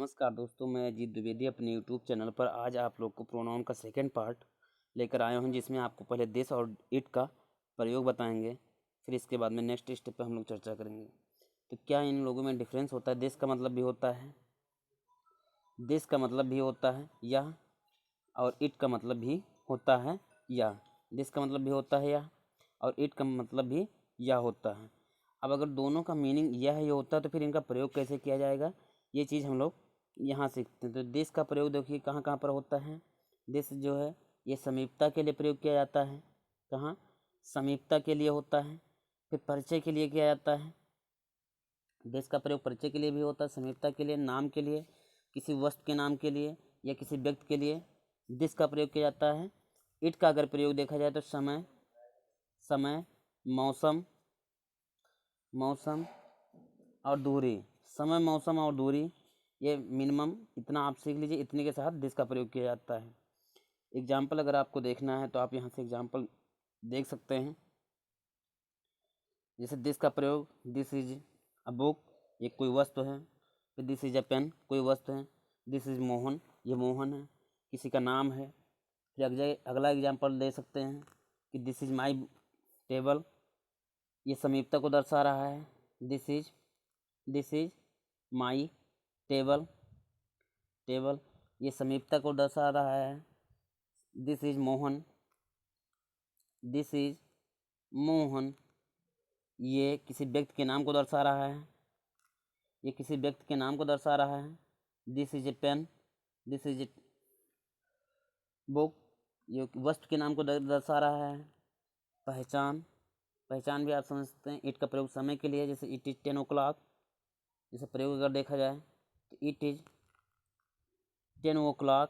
नमस्कार दोस्तों, मैं अजीत द्विवेदी अपने यूट्यूब चैनल पर आज आप लोग को प्रोनाउन का सेकंड पार्ट लेकर आया हूं, जिसमें आपको पहले दिस और इट का प्रयोग बताएंगे। फिर इसके बाद में नेक्स्ट स्टेप पे हम लोग चर्चा करेंगे। तो क्या इन लोगों में डिफरेंस होता है? दिस का मतलब भी होता है या, और इट का मतलब भी होता है या। दिस का मतलब भी होता है या, और इट का मतलब भी या होता है। अब अगर दोनों का मीनिंग यह ही होता है तो फिर इनका प्रयोग कैसे किया जाएगा, ये चीज़ हम लोग यहाँ सीखते हैं। तो दिस का प्रयोग देखिए कहाँ कहाँ पर होता है। दिस जो है ये समीपता के लिए प्रयोग किया जाता है। कहाँ? समीपता के लिए होता है। फिर परिचय के लिए किया जाता है। दिस का प्रयोग परिचय के लिए भी होता है, समीपता के लिए, नाम के लिए, किसी वस्तु के नाम के लिए या किसी व्यक्ति के लिए दिस का प्रयोग किया जाता है। इट का अगर प्रयोग देखा जाए तो समय, मौसम और दूरी। समय, मौसम और दूरी, ये मिनिमम इतना आप सीख लीजिए। इतने के साथ दिस का प्रयोग किया जाता है। एग्जाम्पल अगर आपको देखना है तो आप यहाँ से एग्जाम्पल देख सकते हैं। जैसे दिस का प्रयोग, दिस इज अ बुक, ये कोई वस्तु है। फिर दिस इज अ पेन, कोई वस्तु है। दिस इज मोहन, ये मोहन है, किसी का नाम है। फिर अगला एग्जाम्पल दे सकते हैं कि दिस इज माई टेबल, ये समीपता को दर्शा रहा है। दिस इज माई टेबल, ये समीपता को दर्शा रहा है। दिस इज मोहन, ये किसी व्यक्ति के नाम को दर्शा रहा है। This is a pen, this is a book, ये वस्तु के नाम को दर्शा रहा है। पहचान भी आप समझ सकते हैं। इट का प्रयोग समय के लिए, जैसे इट इज 10 o'clock, जैसे प्रयोग अगर देखा जाए तो इट इज 10 o'clock,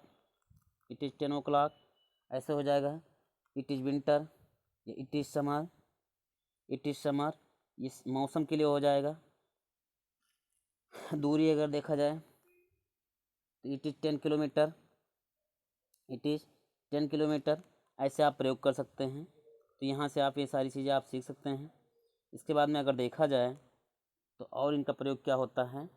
ऐसे हो जाएगा। It is winter, it is summer, ये मौसम के लिए हो जाएगा। दूरी अगर देखा जाए तो इट इज 10 किलोमीटर, ऐसे आप प्रयोग कर सकते हैं। तो यहाँ से आप ये सारी चीज़ें आप सीख सकते हैं। इसके बाद में अगर देखा जाए तो और इनका प्रयोग क्या होता है,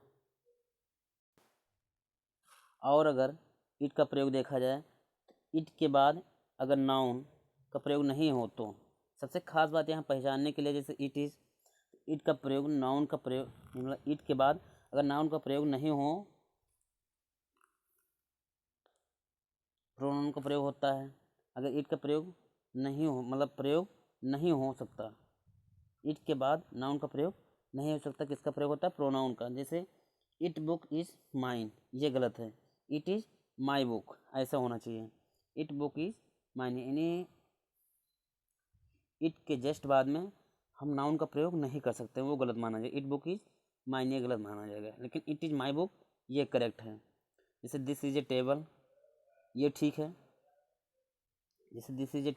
और अगर इट का प्रयोग देखा जाए तो इट के बाद अगर नाउन का प्रयोग नहीं हो तो सबसे खास बात यहाँ पहचानने के लिए, जैसे इट का प्रयोग, नाउन का प्रयोग, मतलब इट के बाद अगर नाउन का प्रयोग नहीं हो, प्रोनाउन का प्रयोग होता है। अगर इट का प्रयोग नहीं हो, मतलब प्रयोग नहीं हो सकता, इट के बाद नाउन का प्रयोग नहीं हो सकता, किसका प्रयोग होता है? प्रोनाउन का। जैसे इट बुक इज माइन, ये गलत है। इट इज माई बुक, ऐसा होना चाहिए। इट बुक इज माइन, यानी इट के जस्ट बाद में हम नाउन का प्रयोग नहीं कर सकते, वो गलत माना जाएगा। इट बुक इज माइन, ये गलत माना जाएगा, लेकिन इट इज माई बुक ये करेक्ट है। जैसे दिस इज ए टेबल, ये ठीक है। जैसे दिस इज ए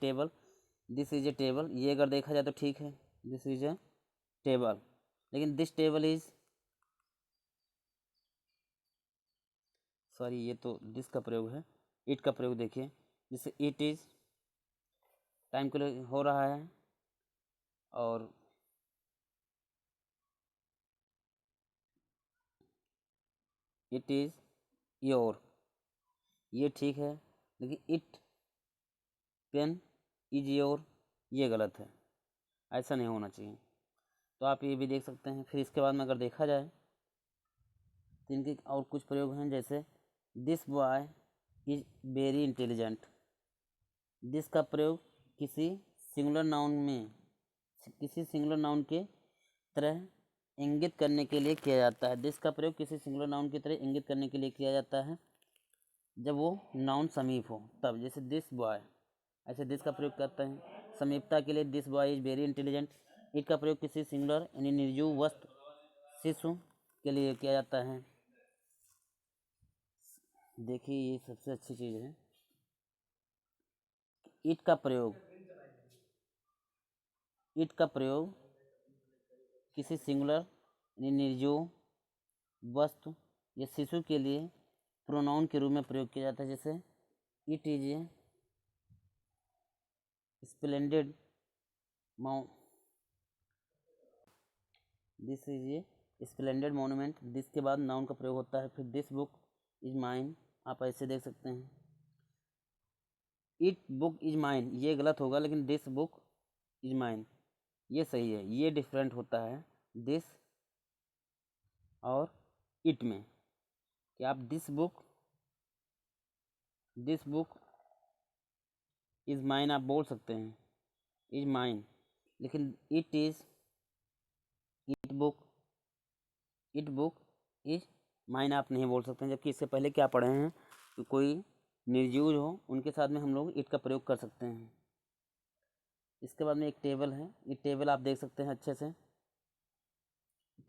टेबल, ये अगर देखा जाए तो ठीक है, दिस इज ए टेबल। लेकिन दिस टेबल इज, सॉरी, ये तो दिस का प्रयोग है। इट का प्रयोग देखिए, जैसे इट इज टाइम के लिए हो रहा है, और इट इज योर, ये ठीक है। लेकिन इट पेन इज योर, ये गलत है, ऐसा नहीं होना चाहिए। तो आप ये भी देख सकते हैं। फिर इसके बाद में अगर देखा जाए तो इनके और कुछ प्रयोग हैं, जैसे this boy is very intelligent. This का प्रयोग किसी सिंगुलर नाउन के तरह इंगित करने के लिए किया जाता है। दिस का प्रयोग किसी सिंगुलर नाउन की तरह इंगित करने के लिए किया जाता है जब वो नाउन समीप हो तब। जैसे दिस बॉय, ऐसे दिस का प्रयोग करते हैं समीपता के लिए। This boy is very intelligent. It का प्रयोग किसी सिंगुलर यानी निर्जीव वस्तु, शिशु के लिए किया जाता है। देखिए ये सबसे अच्छी चीज़ है। इट का प्रयोग किसी सिंगुलर यानी निर्जीव वस्तु या शिशु के लिए प्रोनाउन के रूप में प्रयोग किया जाता है। जैसे it is a splendid this is a splendid monument, this के बाद नाउन का प्रयोग होता है। फिर दिस बुक इज माइन, आप ऐसे देख सकते हैं। इट बुक इज माइन, ये गलत होगा, लेकिन दिस बुक इज माइन ये सही है। ये डिफरेंट होता है दिस और इट में, कि आप दिस बुक इज माइन आप बोल सकते हैं, इज माइन, लेकिन इट बुक इज माइन आप नहीं बोल सकते हैं। जबकि इससे पहले क्या पढ़े हैं कि कोई निर्जीव हो उनके साथ में हम लोग इट का प्रयोग कर सकते हैं। इसके बाद में एक टेबल है, ये टेबल आप देख सकते हैं अच्छे से।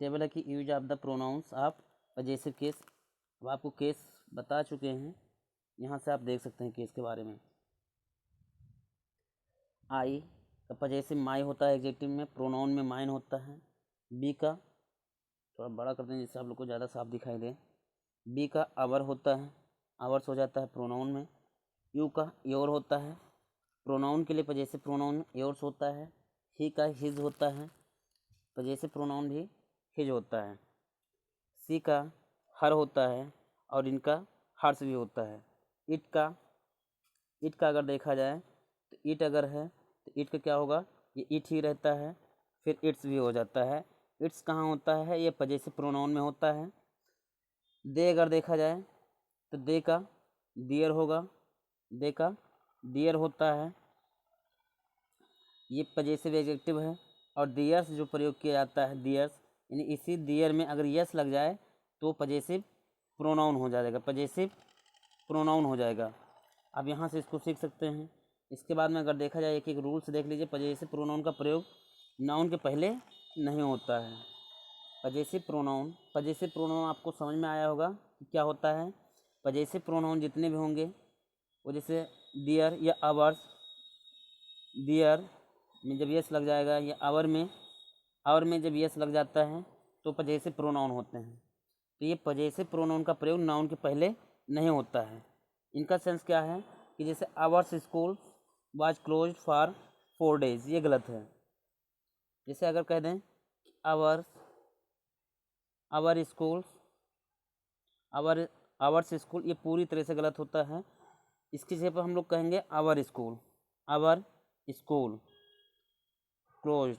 टेबल है कि use of the pronounce of possessive case. अब आपको केस बता चुके हैं, यहाँ से आप देख सकते हैं केस के बारे में। आई का पजेसिव माई होता है एग्जेक्टिव में, प्रोनाउन में माइन होता है। बी का थोड़ा बड़ा करते हैं जिससे आप लोग को ज़्यादा साफ दिखाई दे। बी का आवर होता है, आवर्स हो जाता है प्रोनाउन में। यू का योर होता है, प्रोनाउन के लिए पजेसिव प्रोनाउन योर्स होता है। ही का हिज होता है, पजेसिव प्रोनाउन भी हिज होता है। सी का हर होता है और इनका हर्स भी होता है। इट का अगर देखा जाए तो इट अगर है तो इट का क्या होगा, ये इट ही रहता है, फिर इट्स भी हो जाता है। इट्स कहाँ होता है, ये पजेसिव प्रोनाउन में होता है। दे अगर देखा जाए तो दे का दियर होगा, दे का दियर होता है, ये पजेसिव एडजेक्टिव है। और दियर्स जो प्रयोग किया जाता है, दियर्स यानी इसी दियर में अगर यस लग जाए तो पजेसिव प्रोनाउन हो जाएगा, पजेसिव प्रोनाउन हो जाएगा। आप यहाँ से इसको सीख सकते हैं। इसके बाद में अगर देखा जाए एक एक रूल्स देख लीजिए। पजेसिव प्रोनाउन का प्रयोग नाउन के पहले नहीं होता है। पजेसिव प्रोनाउन आपको समझ में आया होगा कि क्या होता है। पजेसिव प्रोनाउन जितने भी होंगे वो जैसे दियर या आवर्स, दियर में जब यस लग जाएगा या आवर में जब यस लग जाता है तो पजेसिव प्रोनाउन होते हैं। तो ये पजेसिव प्रोनाउन का प्रयोग नाउन के पहले नहीं होता है। इनका सेंस क्या है कि जैसे hours school was closed for 4 days, ये गलत है। जैसे अगर कह दें आवर स्कूल, ये पूरी तरह से गलत होता है। इसकी जगह पर हम लोग कहेंगे आवर स्कूल क्लोज्ड,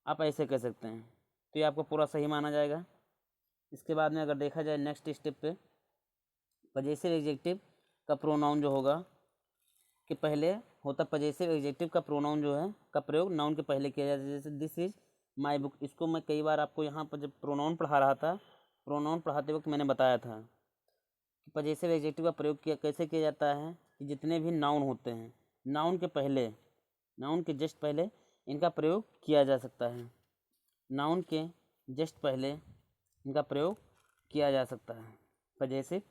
आप ऐसे कह सकते हैं, तो ये आपको पूरा सही माना जाएगा। इसके बाद में अगर देखा जाए नेक्स्ट स्टेप पे, पजेसिव एडजेक्टिव का प्रोनाउन जो होगा कि पहले होता, पजेसिव एडजेक्टिव का प्रोनाउन जो है का प्रयोग नाउन के पहले किया जाता है। जैसे दिस इज माई बुक, इसको मैं कई बार आपको यहाँ पर जब प्रोनाउन पढ़ा रहा था, प्रोनाउन पढ़ाते वक्त मैंने बताया था कि पजेसिव एडजेक्टिव का प्रयोग कैसे किया जाता है कि जितने भी नाउन होते हैं नाउन के जस्ट पहले इनका प्रयोग किया जा सकता है। नाउन के जस्ट पहले इनका प्रयोग किया जा सकता है पजेसिव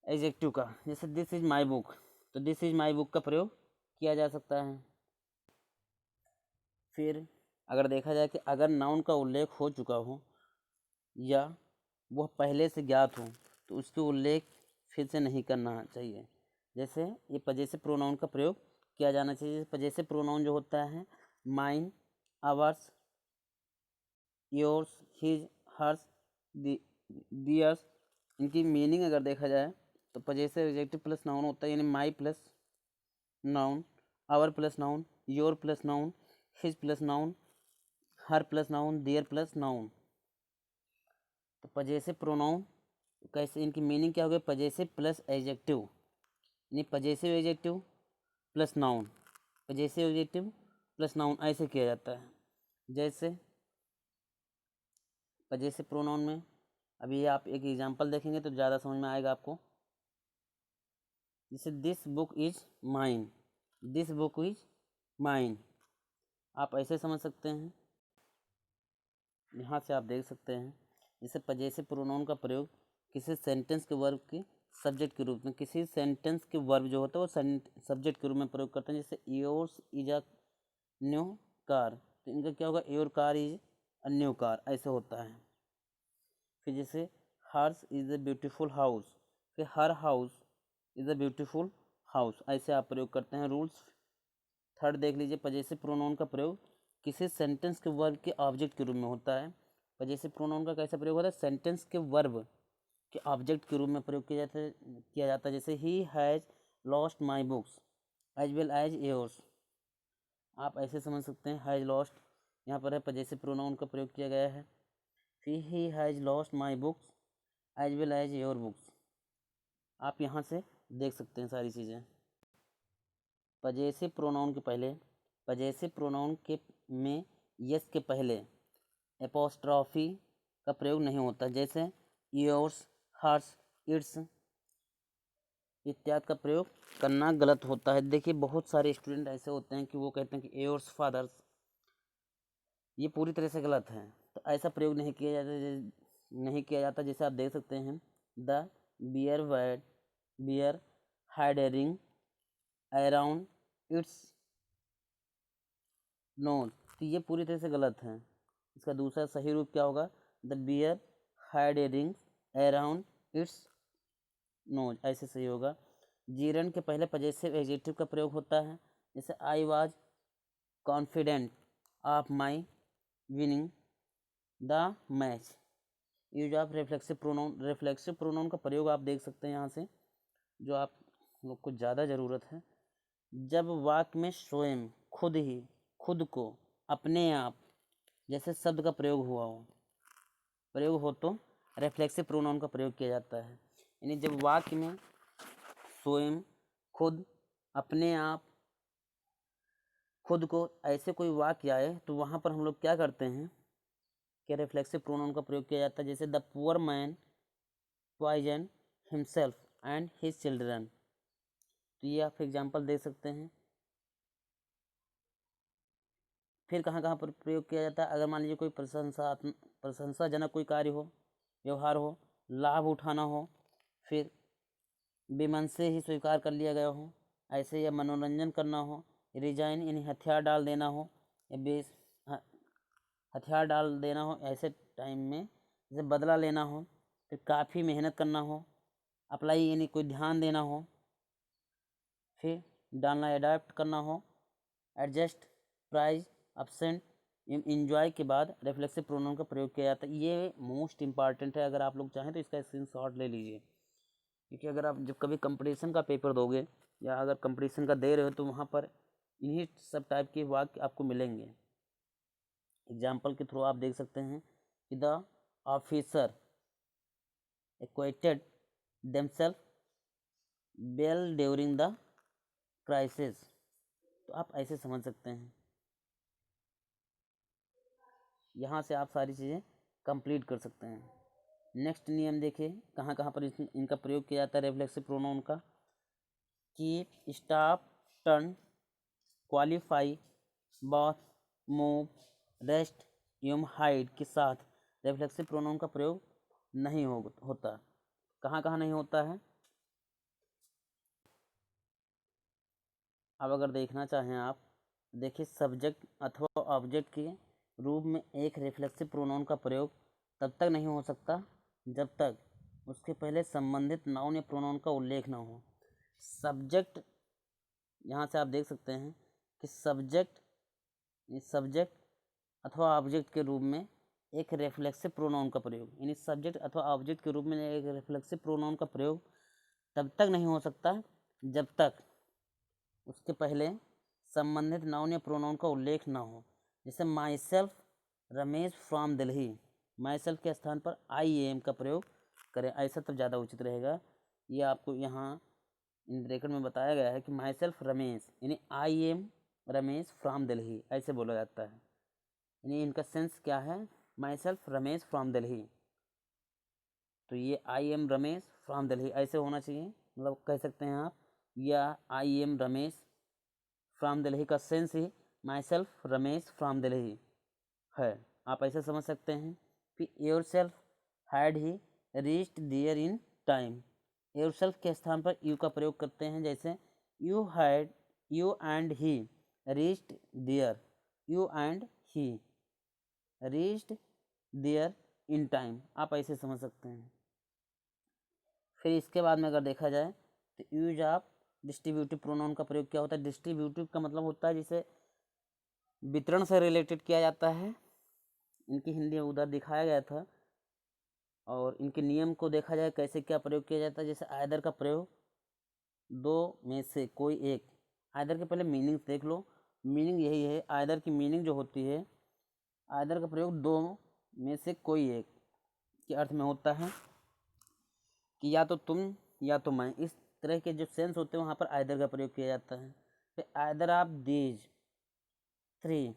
एडजेक्टिव का। जैसे दिस इज माई बुक, तो दिस इज माई बुक का प्रयोग किया जा सकता है। फिर अगर देखा जाए कि अगर नाउन का उल्लेख हो चुका हो या वह पहले से ज्ञात हो तो उसके उल्लेख फिर से नहीं करना चाहिए। जैसे ये पजेसिव प्रोनाउन का प्रयोग किया जाना चाहिए। पजेसिव प्रोनाउन जो होता है mine, ours, yours, his, hers, theirs, इनकी मीनिंग अगर देखा जाए तो पजेसिव एडजेक्टिव प्लस नाउन होता है, यानी my plus noun, our plus noun, your plus noun, his plus noun, her plus noun, their plus noun. तो पजेसिव प्रोनाउन कैसे, इनकी मीनिंग क्या हो गई, पजेसिव प्लस एडजेक्टिव, यानी possessive adjective plus noun, possessive adjective plus noun ऐसे किया जाता है। जैसे पजेसिव प्रोनाउन में अभी आप एक एग्जांपल देखेंगे तो ज़्यादा समझ में आएगा आपको। जैसे this book is mine, this book is mine, आप ऐसे समझ सकते हैं। यहाँ से आप देख सकते हैं जैसे पजेसिव प्रोनाउन का प्रयोग किसी सेंटेंस के वर्ब के सब्जेक्ट के रूप में, किसी सेंटेंस के वर्ब जो होता है वो सब्जेक्ट के रूप में प्रयोग करते हैं। जैसे yours is a new car, तो इनका क्या होगा, your car is a new car, ऐसे होता है। फिर जैसे hers is a beautiful house, फिर her house is a beautiful house, ऐसे आप प्रयोग करते हैं रूल्स। थर्ड देख लीजिए, पजेसिव प्रोनाउन का प्रयोग किसी सेंटेंस के वर्ब के ऑब्जेक्ट के रूप में होता है। पजेसिव प्रोनाउन का कैसा प्रयोग होता है, सेंटेंस के वर्ब कि ऑब्जेक्ट के रूप में प्रयोग किया जाता है। जैसे he has lost my books as well as yours. आप ऐसे समझ सकते हैं, हैज़ लॉस्ट यहाँ पर है पजेसिव प्रोनाउन का प्रयोग किया गया है। फिर he has lost my books as well as your books. आप यहाँ से देख सकते हैं सारी चीज़ें। पजेसिव प्रोनाउन के पहले, पजेसिव प्रोनाउन के में यस के पहले एपोस्ट्रॉफी का प्रयोग नहीं होता। जैसे योर्स, हर्स, इट्स इत्यादि का प्रयोग करना गलत होता है। देखिए बहुत सारे स्टूडेंट ऐसे होते हैं कि वो कहते हैं कि योर्स फादर्स, ये पूरी तरह से गलत है। तो ऐसा प्रयोग नहीं किया जाता। जैसे आप देख सकते हैं, the bear had a ring around its nose. तो ये पूरी तरह से गलत है। इसका दूसरा सही रूप क्या होगा? The bear had a ring around its nose, ऐसे सही होगा। जीरन के पहले पजेसिव एडजेक्टिव का प्रयोग होता है। जैसे I was confident of my winning the match. Use of reflexive pronoun, reflexive pronoun का प्रयोग आप देख सकते हैं यहाँ से, जो आप लोग को ज़्यादा ज़रूरत है। जब वाक्य में स्वयं, खुद ही, खुद को, अपने आप जैसे शब्द का प्रयोग हो तो रिफ्लेक्सिव प्रोनाउन का प्रयोग किया जाता है। यानी जब वाक्य में स्वयं, खुद, अपने आप, खुद को ऐसे कोई वाक्य आए तो वहाँ पर हम लोग क्या करते हैं कि रिफ्लेक्सिव प्रोनाउन का प्रयोग किया जाता है। जैसे the poor man poison himself and his children. तो ये आप एग्जाम्पल दे सकते हैं। फिर कहाँ कहाँ पर प्रयोग किया जाता है? अगर मान लीजिए कोई प्रशंसाजनक कोई कार्य हो, व्यवहार हो, लाभ उठाना हो, फिर बेमन से ही स्वीकार कर लिया गया हो, ऐसे या मनोरंजन करना हो, रिजाइन यानी हथियार डाल देना हो, या हथियार डाल देना हो, ऐसे टाइम में जैसे बदला लेना हो, फिर काफ़ी मेहनत करना हो, अप्लाई यानी कोई ध्यान देना हो, फिर डालना एडाप्ट करना हो, एडजस्ट, प्राइज, अपसेंट, इंजॉय के बाद रिफ्लेक्सिव प्रोनाउन का प्रयोग किया जाता है। ये मोस्ट इंपॉर्टेंट है। अगर आप लोग चाहें तो इसका स्क्रीनशॉट ले लीजिए, क्योंकि अगर आप जब कभी कंपटीशन का पेपर दोगे या अगर कंपटीशन का दे रहे हो तो वहाँ पर इन्हीं सब टाइप के वाक्य आपको मिलेंगे। एग्जाम्पल के थ्रू आप देख सकते हैं कि the officer acquitted themselves well during the crisis. तो आप ऐसे समझ सकते हैं। यहाँ से आप सारी चीज़ें कंप्लीट कर सकते हैं। नेक्स्ट नियम देखिए कहाँ कहाँ पर इनका प्रयोग किया जाता है रिफ्लेक्सिव प्रोनाउन का। Keep, stop, turn, qualify, both, move, rest एवं हाइड के साथ रिफ्लेक्सिव प्रोनाउन का प्रयोग नहीं होता। कहाँ कहाँ नहीं होता है? अब अगर देखना चाहें आप, देखिए सब्जेक्ट अथवा ऑब्जेक्ट के रूप में एक रिफ्लेक्सिव प्रोनाउन का प्रयोग तब तक नहीं हो सकता जब तक उसके पहले संबंधित नाउन या प्रोनाउन का उल्लेख ना हो। सब्जेक्ट, यहाँ से आप देख सकते हैं कि सब्जेक्ट अथवा ऑब्जेक्ट के रूप में एक रिफ्लेक्सिव प्रोनाउन का प्रयोग, यानी सब्जेक्ट अथवा ऑब्जेक्ट के रूप में एक रिफ्लेक्सिव प्रोनाउन का प्रयोग तब तक नहीं हो सकता जब तक उसके पहले संबंधित नाउन या प्रोनाउन का उल्लेख ना हो। जैसे my self Ramesh from Delhi, my self के स्थान पर आई एम का प्रयोग करें, ऐसा तब ज़्यादा उचित रहेगा। ये आपको यहाँ इन ब्रैकेट में बताया गया है कि माई सेल्फ रमेश यानी I am Ramesh from Delhi ऐसे बोला जाता है। यानी इनका सेंस क्या है? Myself Ramesh from Delhi, तो ये I am Ramesh from Delhi ऐसे होना चाहिए। मतलब कह सकते हैं आप, या I am Ramesh from Delhi का सेंस ही myself Ramesh from Delhi है। आप ऐसे समझ सकते हैं। फिर yourself had he reached there in time, yourself के स्थान पर यू का प्रयोग करते हैं। जैसे you and he reached there, you and he reached there in time, आप ऐसे समझ सकते हैं। फिर इसके बाद में अगर देखा जाए तो यूज ऑफ डिस्ट्रीब्यूटिव प्रोनाउन का प्रयोग क्या होता है? डिस्ट्रीब्यूटिव का मतलब होता है जिसे वितरण से रिलेटेड किया जाता है। इनकी हिंदी उधर दिखाया गया था और इनके नियम को देखा जाए कैसे क्या प्रयोग किया जाता है। जैसे आइदर का प्रयोग दो में से कोई एक, आइदर के पहले मीनिंग देख लो। मीनिंग यही है, आइदर की मीनिंग जो होती है, आइदर का प्रयोग दो में से कोई एक के अर्थ में होता है कि या तो तुम या तो मैं। इस तरह के जो सेंस होते हैं वहाँ पर आइदर का प्रयोग किया जाता है। फिर आइदर आप दीज 3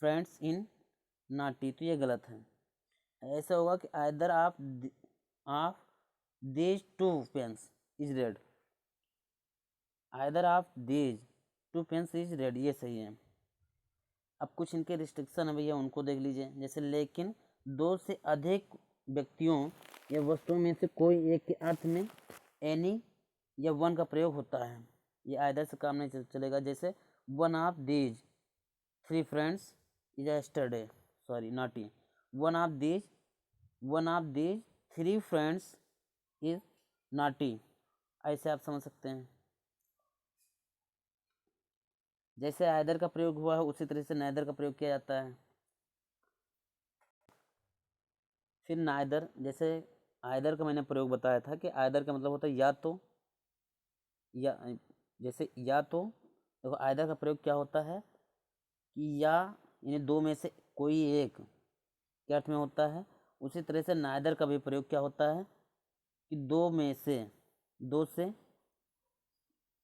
फ्रेंड्स इन नाटी, तो ये गलत है। ऐसा होगा कि आइदर आप these 2 pens is red, either आप दीज 2 पेन्स इज रेड, ये सही है। अब कुछ इनके रिस्ट्रिक्शन है भैया, उनको देख लीजिए। जैसे लेकिन दो से अधिक व्यक्तियों या वस्तुओं में से कोई एक के अर्थ में एनी या वन का प्रयोग होता है, ये आइदर से काम नहीं चलेगा। जैसे one of these 3 friends is yesterday, sorry naughty, one of these 3 friends is naughty, ऐसे आप समझ सकते हैं। जैसे आइदर का प्रयोग हुआ है उसी तरह से नाइदर का प्रयोग किया जाता है। फिर नाइदर, जैसे आइदर का मैंने प्रयोग बताया था कि आइदर का मतलब होता है या तो, या जैसे या तो देखो आइदर का प्रयोग क्या होता है कि या इन्हें दो में से कोई एक के अर्थ में होता है। उसी तरह से नाइदर का भी प्रयोग क्या होता है कि दो में से, दो से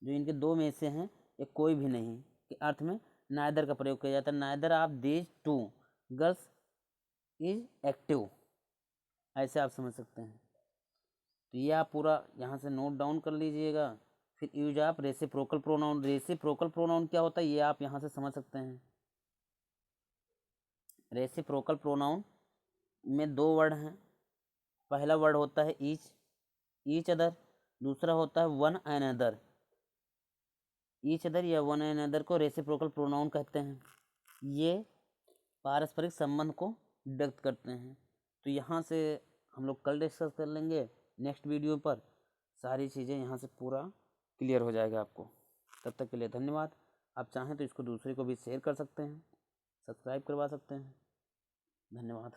जो इनके दो में से हैं या कोई भी नहीं के अर्थ में नाइदर का प्रयोग किया जाता है। Neither of these 2 girls is active, ऐसे आप समझ सकते हैं। तो ये आप पूरा यहाँ से नोट डाउन कर लीजिएगा। फिर use of reciprocal pronoun, reciprocal pronoun क्या होता है ये आप यहाँ से समझ सकते हैं। रेसिप्रोकल प्रोनाउन में दो वर्ड हैं। पहला वर्ड होता है ईच अदर, दूसरा होता है one another. Each other या वन एन अदर को रेसिप्रोकल प्रोनाउन कहते हैं। ये पारस्परिक संबंध को व्यक्त करते हैं। तो यहाँ से हम लोग कल डिस्कस कर लेंगे नेक्स्ट वीडियो पर, सारी चीज़ें यहाँ से पूरा क्लियर हो जाएगा आपको। तब तक के लिए धन्यवाद। आप चाहें तो इसको दूसरे को भी शेयर कर सकते हैं, सब्सक्राइब करवा सकते हैं। धन्यवाद।